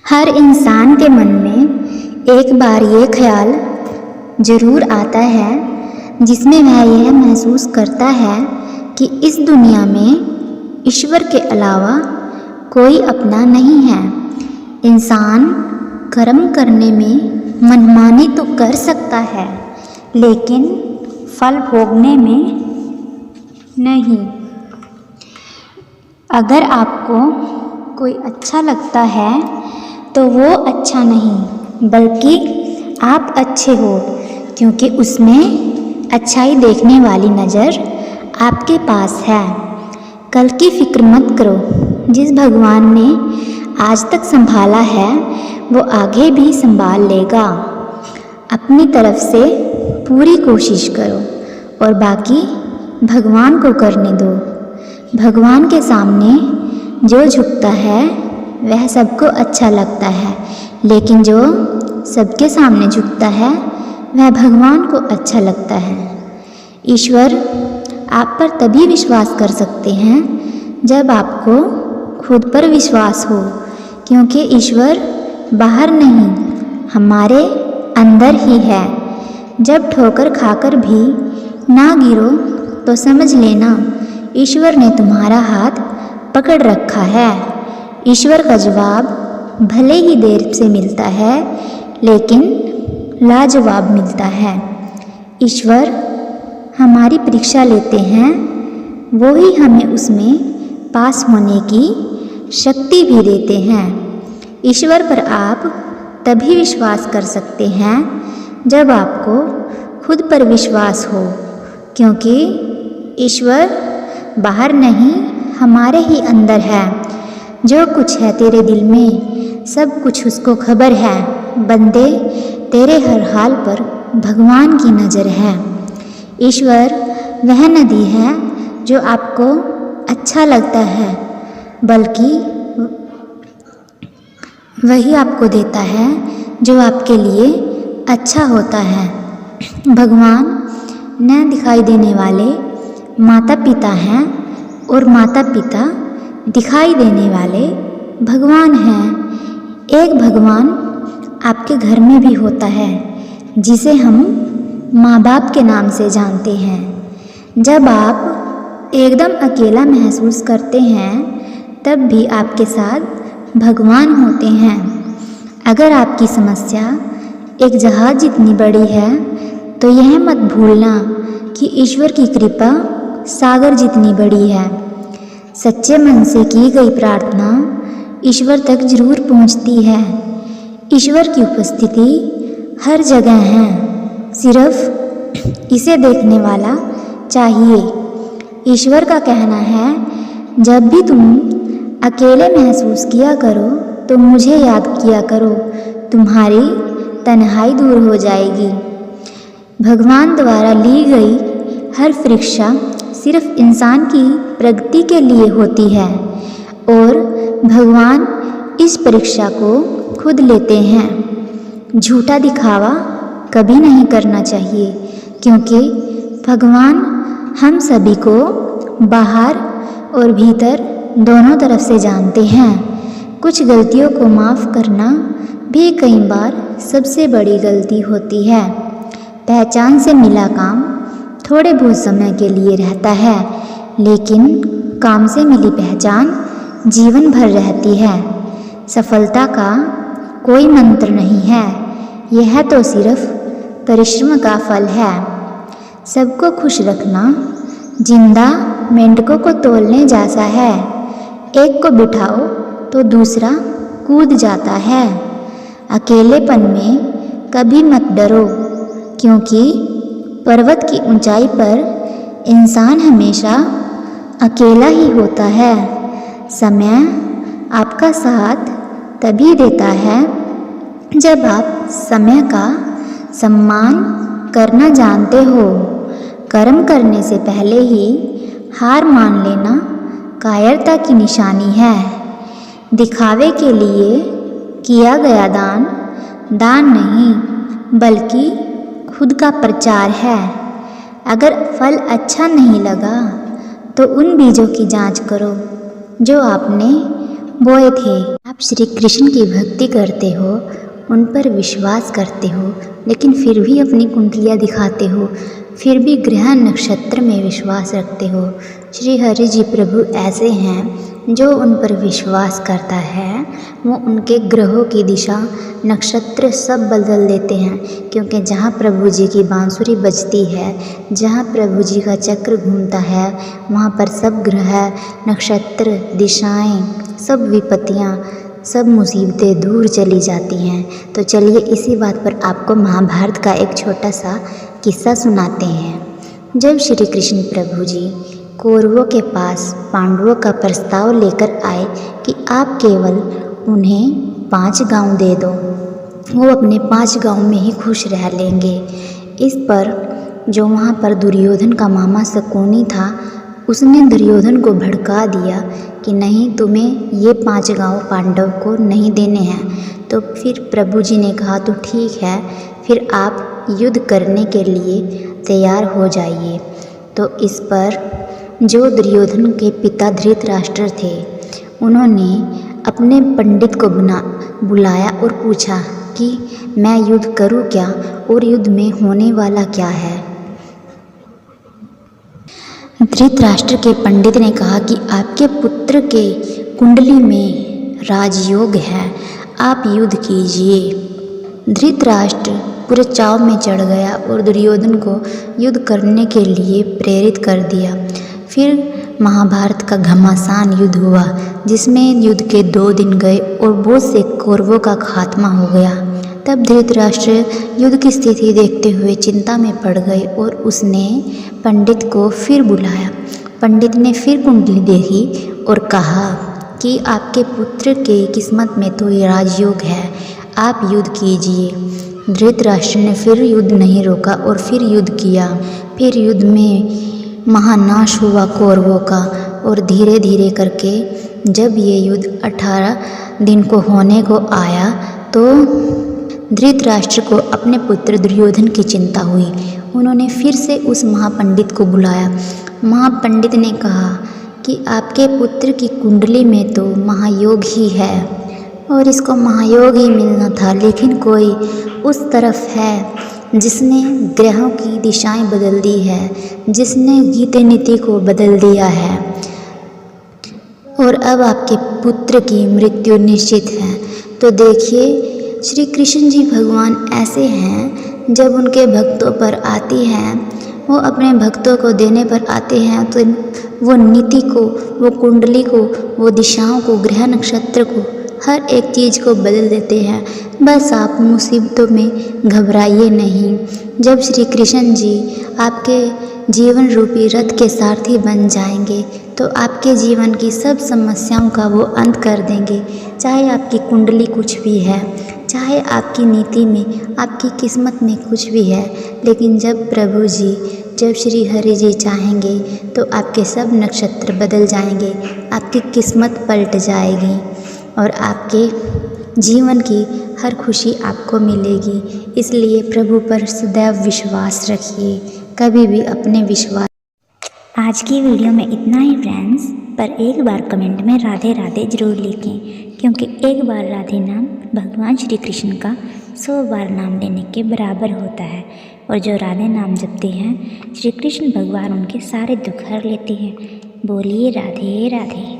हर इंसान के मन में एक बार ये ख्याल ज़रूर आता है जिसमें वह यह महसूस करता है कि इस दुनिया में ईश्वर के अलावा कोई अपना नहीं है। इंसान कर्म करने में मनमानी तो कर सकता है, लेकिन फल भोगने में नहीं। अगर आपको कोई अच्छा लगता है तो वो अच्छा नहीं, बल्कि आप अच्छे हो, क्योंकि उसमें अच्छाई देखने वाली नज़र आपके पास है। कल की फिक्र मत करो, जिस भगवान ने आज तक संभाला है वो आगे भी संभाल लेगा। अपनी तरफ से पूरी कोशिश करो और बाकी भगवान को करने दो। भगवान के सामने जो झुकता है वह सबको अच्छा लगता है, लेकिन जो सबके सामने झुकता है वह भगवान को अच्छा लगता है। ईश्वर आप पर तभी विश्वास कर सकते हैं जब आपको खुद पर विश्वास हो, क्योंकि ईश्वर बाहर नहीं, हमारे अंदर ही है। जब ठोकर खाकर भी ना गिरो तो समझ लेना ईश्वर ने तुम्हारा हाथ पकड़ रखा है। ईश्वर का जवाब भले ही देर से मिलता है, लेकिन लाजवाब मिलता है। ईश्वर हमारी परीक्षा लेते हैं, वो ही हमें उसमें पास होने की शक्ति भी देते हैं। ईश्वर पर आप तभी विश्वास कर सकते हैं जब आपको खुद पर विश्वास हो, क्योंकि ईश्वर बाहर नहीं, हमारे ही अंदर है। जो कुछ है तेरे दिल में सब कुछ उसको खबर है। बंदे तेरे हर हाल पर भगवान की नज़र है। ईश्वर वह नदी है जो आपको अच्छा लगता है, बल्कि वही आपको देता है जो आपके लिए अच्छा होता है। भगवान न दिखाई देने वाले माता पिता हैं और माता पिता दिखाई देने वाले भगवान हैं। एक भगवान आपके घर में भी होता है, जिसे हम माँ बाप के नाम से जानते हैं। जब आप एकदम अकेला महसूस करते हैं, तब भी आपके साथ भगवान होते हैं। अगर आपकी समस्या एक जहाज जितनी बड़ी है, तो यह मत भूलना कि ईश्वर की कृपा सागर जितनी बड़ी है। सच्चे मन से की गई प्रार्थना ईश्वर तक जरूर पहुंचती है। ईश्वर की उपस्थिति हर जगह है, सिर्फ इसे देखने वाला चाहिए। ईश्वर का कहना है, जब भी तुम अकेले महसूस किया करो तो मुझे याद किया करो, तुम्हारी तन्हाई दूर हो जाएगी। भगवान द्वारा ली गई हर परीक्षा सिर्फ इंसान की प्रगति के लिए होती है, और भगवान इस परीक्षा को खुद लेते हैं। झूठा दिखावा कभी नहीं करना चाहिए, क्योंकि भगवान हम सभी को बाहर और भीतर दोनों तरफ से जानते हैं। कुछ गलतियों को माफ़ करना भी कई बार सबसे बड़ी गलती होती है। पहचान से मिला काम थोड़े बहुत समय के लिए रहता है, लेकिन काम से मिली पहचान जीवन भर रहती है। सफलता का कोई मंत्र नहीं है, यह तो सिर्फ परिश्रम का फल है। सबको खुश रखना जिंदा मेंढकों को तोलने जैसा है। एक को बिठाओ तो दूसरा कूद जाता है। अकेलेपन में कभी मत डरो, क्योंकि पर्वत की ऊंचाई पर इंसान हमेशा अकेला ही होता है। समय आपका साथ तभी देता है जब आप समय का सम्मान करना जानते हो। कर्म करने से पहले ही हार मान लेना कायरता की निशानी है। दिखावे के लिए किया गया दान दान नहीं, बल्कि खुद का प्रचार है। अगर फल अच्छा नहीं लगा तो उन बीजों की जांच करो जो आपने बोए थे। आप श्री कृष्ण की भक्ति करते हो, उन पर विश्वास करते हो, लेकिन फिर भी अपनी कुंडलियाँ दिखाते हो, फिर भी ग्रह नक्षत्र में विश्वास रखते हो। श्री हरि जी प्रभु ऐसे हैं, जो उन पर विश्वास करता है वो उनके ग्रहों की दिशा, नक्षत्र सब बदल देते हैं, क्योंकि जहाँ प्रभु जी की बांसुरी बजती है, जहाँ प्रभु जी का चक्र घूमता है, वहाँ पर सब ग्रह, नक्षत्र, दिशाएं, सब विपत्तियाँ, सब मुसीबतें दूर चली जाती हैं। तो चलिए इसी बात पर आपको महाभारत का एक छोटा सा किस्सा सुनाते हैं। जब श्री कृष्ण प्रभु जी कौरवों के पास पांडवों का प्रस्ताव लेकर आए कि आप केवल उन्हें 5 गांव दे दो, वो अपने 5 गांव में ही खुश रह लेंगे। इस पर जो वहाँ पर दुर्योधन का मामा शकुनी था, उसने दुर्योधन को भड़का दिया कि नहीं, तुम्हें ये 5 गांव पांडव को नहीं देने हैं। तो फिर प्रभु जी ने कहा तो ठीक है, फिर आप युद्ध करने के लिए तैयार हो जाइए। तो इस पर जो दुर्योधन के पिता धृतराष्ट्र थे, उन्होंने अपने पंडित को बुलाया और पूछा कि मैं युद्ध करूं क्या, और युद्ध में होने वाला क्या है। धृतराष्ट्र के पंडित ने कहा कि आपके पुत्र के कुंडली में राजयोग है, आप युद्ध कीजिए। धृतराष्ट्र पूरे चाव में चढ़ गया और दुर्योधन को युद्ध करने के लिए प्रेरित कर दिया। फिर महाभारत का घमासान युद्ध हुआ, जिसमें युद्ध के 2 दिन गए और बहुत से कौरवों का खात्मा हो गया। तब धृतराष्ट्र युद्ध की स्थिति देखते हुए चिंता में पड़ गए और उसने पंडित को फिर बुलाया। पंडित ने फिर कुंडली देखी और कहा कि आपके पुत्र के किस्मत में तो ये राजयोग है, आप युद्ध कीजिए। धृतराष्ट्र ने फिर युद्ध नहीं रोका और फिर युद्ध किया। फिर युद्ध में महानाश हुआ कौरवों का, और धीरे धीरे करके जब ये युद्ध 18 दिन को होने को आया तो धृतराष्ट्र को अपने पुत्र दुर्योधन की चिंता हुई। उन्होंने फिर से उस महापंडित को बुलाया। महापंडित ने कहा कि आपके पुत्र की कुंडली में तो महायोग ही है और इसको महायोग ही मिलना था, लेकिन कोई उस तरफ है जिसने ग्रहों की दिशाएं बदल दी है, जिसने गीते नीति को बदल दिया है, और अब आपके पुत्र की मृत्यु निश्चित है। तो देखिए, श्री कृष्ण जी भगवान ऐसे हैं, जब उनके भक्तों पर आती हैं, वो अपने भक्तों को देने पर आते हैं, तो वो नीति को, वो कुंडली को, वो दिशाओं को, ग्रह नक्षत्र को, हर एक चीज़ को बदल देते हैं। बस आप मुसीबतों में घबराइए नहीं। जब श्री कृष्ण जी आपके जीवन रूपी रथ के सारथी बन जाएंगे, तो आपके जीवन की सब समस्याओं का वो अंत कर देंगे। चाहे आपकी कुंडली कुछ भी है, चाहे आपकी नीति में, आपकी किस्मत में कुछ भी है, लेकिन जब प्रभु जी, जब श्री हरि जी चाहेंगे तो आपके सब नक्षत्र बदल जाएंगे, आपकी किस्मत पलट जाएगी और आपके जीवन की हर खुशी आपको मिलेगी। इसलिए प्रभु पर सदैव विश्वास रखिए, कभी भी अपने विश्वास। आज की वीडियो में इतना ही फ्रेंड्स, पर एक बार कमेंट में राधे राधे ज़रूर लिखें, क्योंकि एक बार राधे नाम भगवान श्री कृष्ण का 100 बार नाम लेने के बराबर होता है। और जो राधे नाम जपते हैं, श्री कृष्ण भगवान उनके सारे दुख हर लेते हैं। बोलिए राधे राधे।